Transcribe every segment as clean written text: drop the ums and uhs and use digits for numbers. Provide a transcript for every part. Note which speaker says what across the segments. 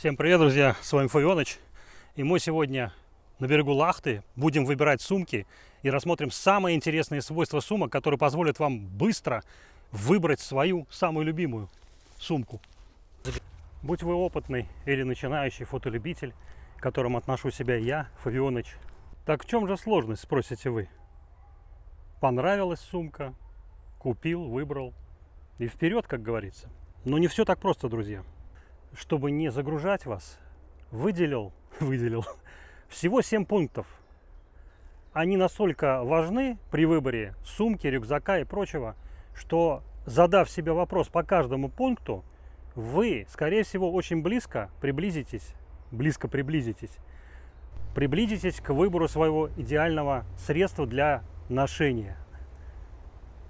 Speaker 1: Всем привет, друзья! С вами Фавионыч. И мы сегодня на берегу Лахты будем выбирать сумки и рассмотрим самые интересные свойства сумок, которые позволят вам быстро выбрать свою самую любимую сумку. Будь вы опытный или начинающий фотолюбитель, к которому отношу себя я, Фавионыч. Так в чем же сложность, спросите вы? Понравилась сумка, купил, выбрал и вперед, как говорится. Но не все так просто, друзья. Чтобы не загружать вас, выделил всего 7 пунктов. Они настолько важны при выборе сумки, рюкзака и прочего, что, задав себе вопрос по каждому пункту, вы, скорее всего, очень близко приблизитесь к выбору своего идеального средства для ношения.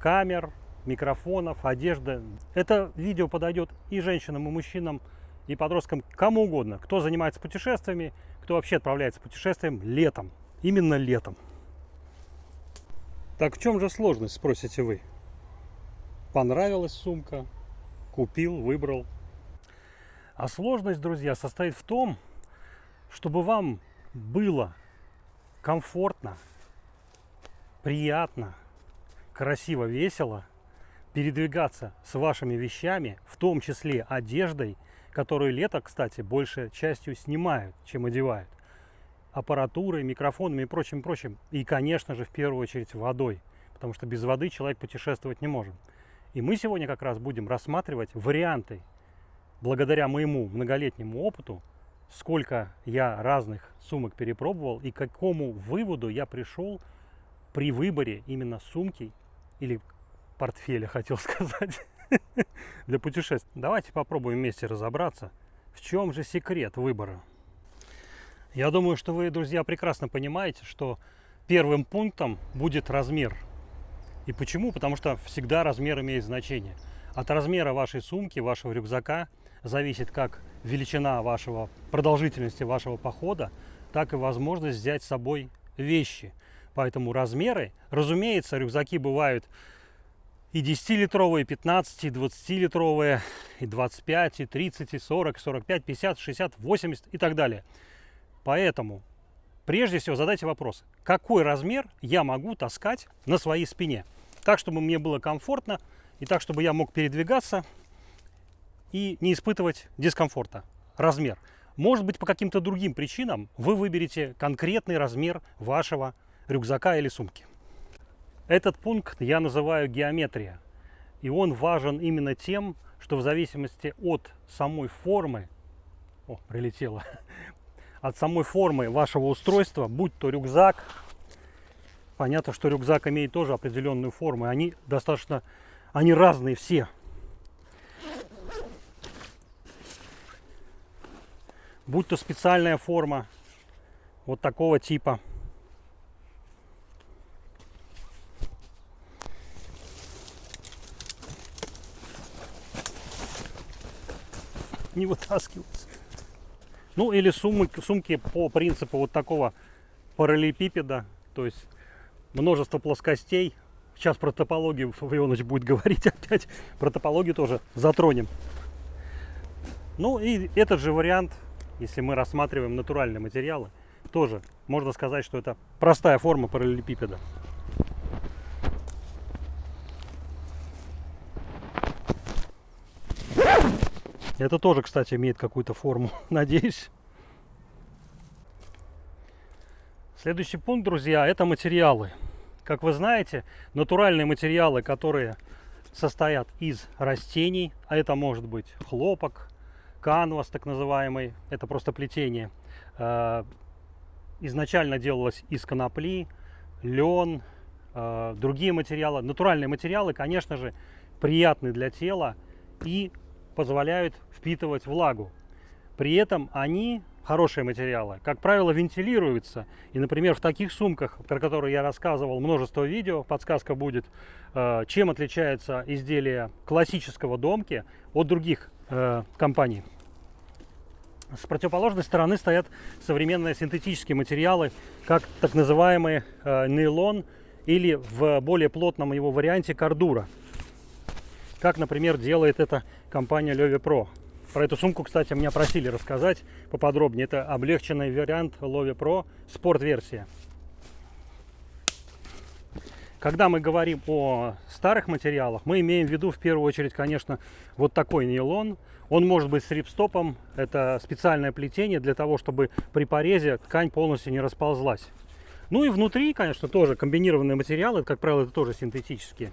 Speaker 1: Камер, микрофонов, одежды. Это видео подойдет и женщинам, и мужчинам, и подросткам, кому угодно, кто занимается путешествиями, кто вообще отправляется путешествием летом, именно летом. Так в чем же сложность, спросите вы? Понравилась сумка, купил, выбрал. А сложность, друзья, состоит в том, чтобы вам было комфортно, приятно, красиво, весело передвигаться с вашими вещами, в том числе одеждой, которую лето, кстати, большей частью снимают, чем одевают. Аппаратурой, микрофонами и прочим. И, конечно же, в первую очередь водой, потому что без воды человек путешествовать не может. И мы сегодня как раз будем рассматривать варианты, благодаря моему многолетнему опыту, сколько я разных сумок перепробовал и к какому выводу я пришел при выборе именно сумки или портфеля, хотел сказать, для путешествий. Давайте попробуем вместе разобраться, в чем же секрет выбора. Я думаю, что вы, друзья, прекрасно понимаете, что первым пунктом будет размер. И почему? Потому что всегда размер имеет значение. От размера вашей сумки, вашего рюкзака зависит как величина продолжительности вашего похода, так и возможность взять с собой вещи. Поэтому размеры, разумеется, рюкзаки бывают и 10-литровые, и 15, и 20-литровые, и 25, и 30, и 40, и 45, 50, 60, 80 и так далее. Поэтому, прежде всего, задайте вопрос, какой размер я могу таскать на своей спине, так, чтобы мне было комфортно, и так, чтобы я мог передвигаться и не испытывать дискомфорта. Размер. Может быть, по каким-то другим причинам вы выберете конкретный размер вашего рюкзака или сумки. Этот пункт я называю геометрия. И он важен именно тем, что в зависимости от самой формы, от самой формы вашего устройства, будь то рюкзак, понятно, что рюкзак имеет тоже определенную форму, они разные все. Будь то специальная форма вот такого типа, не вытаскиваться. Ну или сумки по принципу вот такого параллелепипеда, то есть множество плоскостей. Сейчас про топологию Фавионыч будет говорить опять, про топологию тоже затронем. Ну и этот же вариант, если мы рассматриваем натуральные материалы, тоже можно сказать, что это простая форма параллелепипеда. Это тоже, кстати, имеет какую-то форму, надеюсь. Следующий пункт, друзья, это материалы. Как вы знаете, натуральные материалы, которые состоят из растений, а это может быть хлопок, канвас так называемый, это просто плетение, изначально делалось из конопли, лен, другие материалы. Натуральные материалы, конечно же, приятны для тела и позволяют впитывать влагу. При этом они, хорошие материалы, как правило, вентилируются. И, например, в таких сумках, про которые я рассказывал множество видео, подсказка будет, чем отличается изделие классического домки от других компаний. С противоположной стороны стоят современные синтетические материалы, как так называемый нейлон или в более плотном его варианте кордура. Как, например, делает это компания Levepro. Про эту сумку, кстати, меня просили рассказать поподробнее. Это облегченный вариант Lovi Pro, спорт-версия. Когда мы говорим о старых материалах, мы имеем в виду в первую очередь, конечно, вот такой нейлон. Он может быть с рипстопом. Это специальное плетение для того, чтобы при порезе ткань полностью не расползлась. Ну и внутри, конечно, тоже комбинированные материалы. Как правило, это тоже синтетические.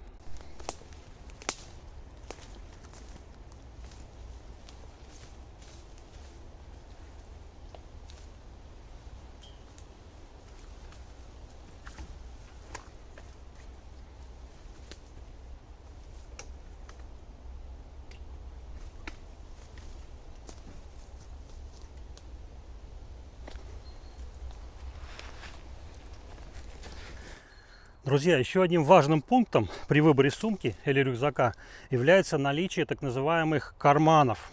Speaker 1: Друзья, еще одним важным пунктом при выборе сумки или рюкзака является наличие так называемых карманов,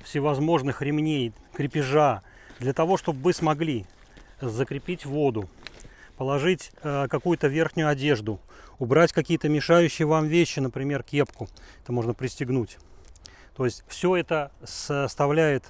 Speaker 1: всевозможных ремней, крепежа, для того, чтобы вы смогли закрепить воду, положить какую-то верхнюю одежду, убрать какие-то мешающие вам вещи, например, кепку, это можно пристегнуть. То есть все это составляет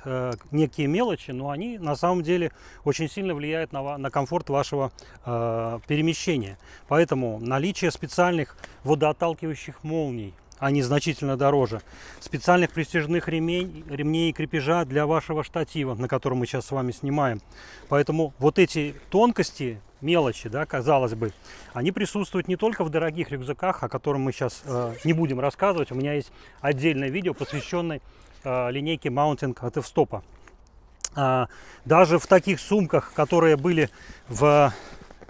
Speaker 1: некие мелочи, но они на самом деле очень сильно влияют на комфорт вашего перемещения. Поэтому наличие специальных водоотталкивающих молний, они значительно дороже, специальных пристяжных ремней и крепежа для вашего штатива, на котором мы сейчас с вами снимаем. Поэтому вот эти тонкости, мелочи, да, казалось бы, они присутствуют не только в дорогих рюкзаках, о котором мы сейчас не будем рассказывать. У меня есть отдельное видео, посвященное линейке Mountain от F-Stop. Даже в таких сумках, которые были в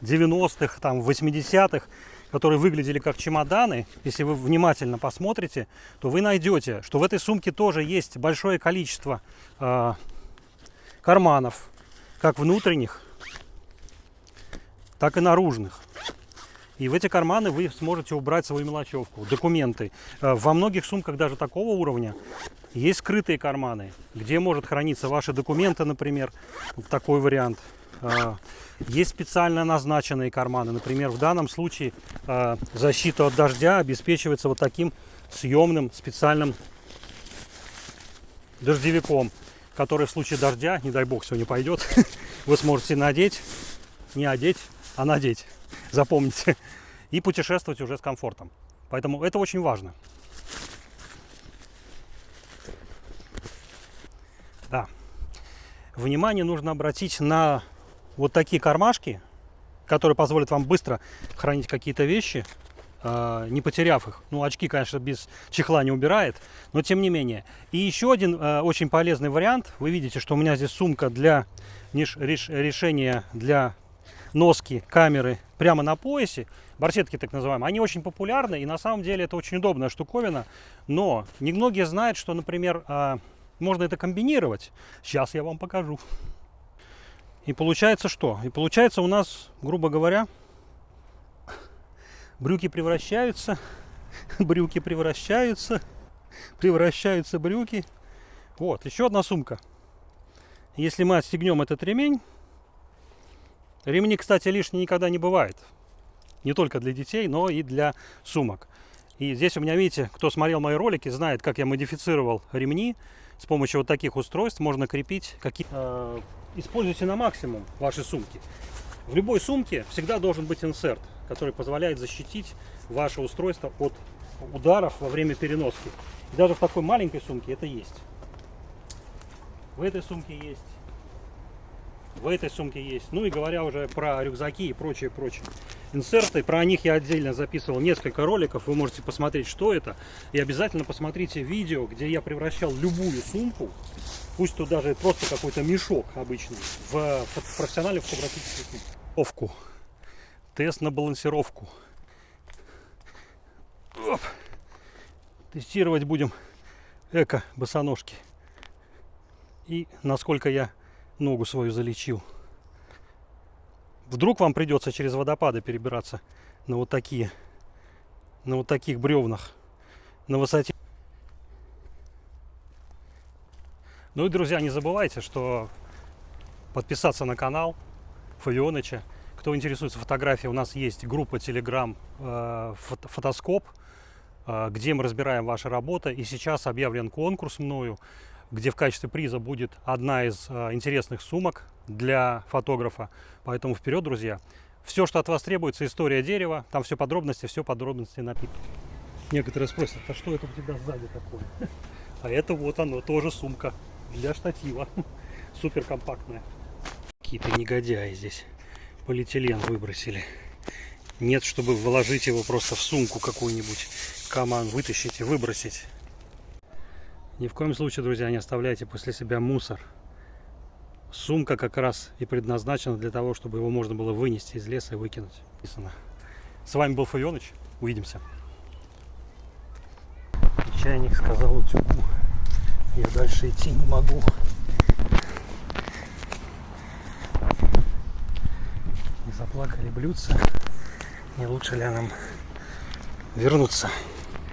Speaker 1: 90-х, там, в 80-х, которые выглядели как чемоданы, если вы внимательно посмотрите, то вы найдете, что в этой сумке тоже есть большое количество карманов, как внутренних, так и наружных. И в эти карманы вы сможете убрать свою мелочевку, документы. Во многих сумках даже такого уровня есть скрытые карманы, где может храниться ваши документы, например, вот такой вариант. Есть специально назначенные карманы. Например, в данном случае защита от дождя обеспечивается вот таким съемным специальным дождевиком, который в случае дождя, не дай бог, сегодня пойдет, вы сможете надеть, не одеть, а надеть. Запомните. И путешествовать уже с комфортом. Поэтому это очень важно. Да. Внимание нужно обратить на вот такие кармашки, которые позволят вам быстро хранить какие-то вещи, не потеряв их. Ну, очки, конечно, без чехла не убирает, но тем не менее. И еще один очень полезный вариант. Вы видите, что у меня здесь сумка для решения для носки камеры прямо на поясе. Барсетки так называемые. Они очень популярны, и на самом деле это очень удобная штуковина. Но немногие знают, что, например, можно это комбинировать. Сейчас я вам покажу. И получается что? И получается у нас, грубо говоря, брюки превращаются, брюки превращаются брюки. Вот, еще одна сумка. Если мы отстегнем этот ремень, ремни, кстати, лишние никогда не бывает. Не только для детей, но и для сумок. И здесь у меня, видите, кто смотрел мои ролики, знает, как я модифицировал ремни. С помощью вот таких устройств можно крепить используйте на максимум ваши сумки. В любой сумке всегда должен быть инсерт, который позволяет защитить ваше устройство от ударов во время переноски. И даже в такой маленькой сумке это есть. В этой сумке есть. В этой сумке есть. Ну и говоря уже про рюкзаки и прочее. Инсерты, про них я отдельно записывал несколько роликов. Вы можете посмотреть, что это. И обязательно посмотрите видео, где я превращал любую сумку, пусть тут даже просто какой-то мешок обычный, в профессиональную фотографическую сумку. Тест на балансировку. Оп. Тестировать будем эко-босоножки. И насколько я ногу свою залечил. Вдруг вам придется через водопады перебираться на вот таких бревнах на высоте. Ну и, друзья, не забывайте, что подписаться на канал Фавионыча. Кто интересуется фотографией, у нас есть группа Telegram Фотоскоп, где мы разбираем ваши работы. И сейчас объявлен конкурс мною. где в качестве приза будет одна из интересных сумок для фотографа. Поэтому вперед, друзья! Все, что от вас требуется, история дерева, там все подробности написано. Некоторые спросят, а что это у тебя сзади такое? А это вот оно, тоже сумка для штатива. Супер компактная. Какие-то негодяи здесь полиэтилен выбросили. Нет, чтобы вложить его просто в сумку какую-нибудь. Камон, вытащить и выбросить. Ни в коем случае, друзья, не оставляйте после себя мусор. Сумка как раз и предназначена для того, чтобы его можно было вынести из леса и выкинуть. С вами был Фавионыч. Увидимся. Чайник сказал утюгу: я дальше идти не могу. Не заплакали блюдца. Не лучше ли нам вернуться?